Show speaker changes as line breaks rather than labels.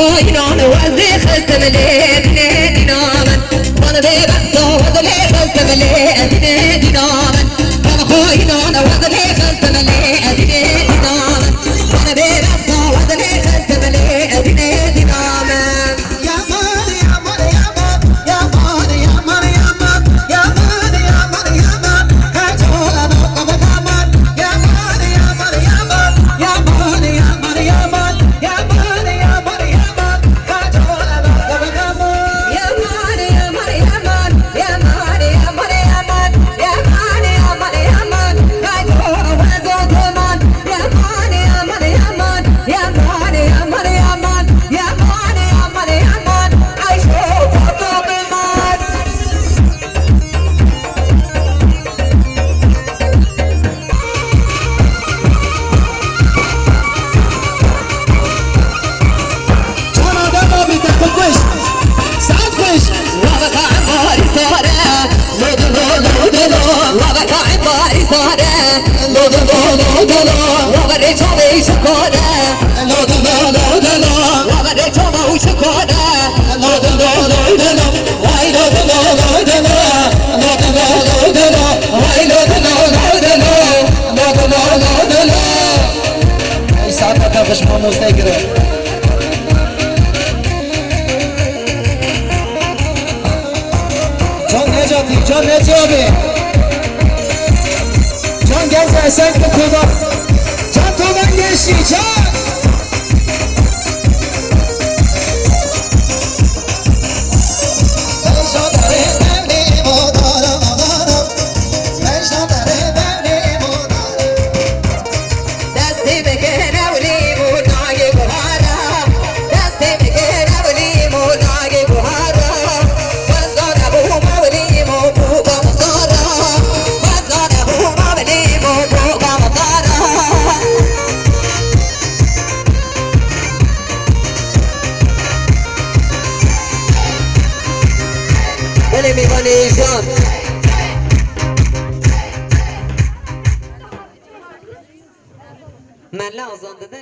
خاينان وزي خزم ليه دينامن وانا بيبسطو وزي خزم ليه دينامن وانا خاينان وزي خزم ليه دينامن وانا بيبسطو وزي خزم ليه دينامن
يا مان يا مان يا مان يا مان يا مان يا مان يا مان يا مان هاتونا نقطة كمان يا مان يا مان يا مان يا مان يا مان يا مان يا مان يا مان يا مان هاتونا نقطة كمان
يا مان يا مان يا مان يا مان يا مان يا مان يا مان يا مان يا مان هاتونا وزو كمان يا مان يا مان يا مان يا مان يا مان يا مان يا مان يا مان يا مان عيشوا فوقو كمان
جانا دما بتاخد وش ساعات وش
وبكى عماري صارة لودلو وبكى عماري صارة لودلو وبريتو بيشكونا
لودلو
وبريتو بيشكونا
واي لودلو واي لودلو اي ساعات ما تفش ماموس نگره جان نجابی جان گرز احسان به خدا جان تو من گشتی جان
دستی بکنه ولی مونای بهارا دستی بکنه ولی مونای بهارا وزدانه بوما ولی مو بوگا مزارا وزدانه بوما ولی مو بوگا مزارا ولی میوانی جان من لازم دادن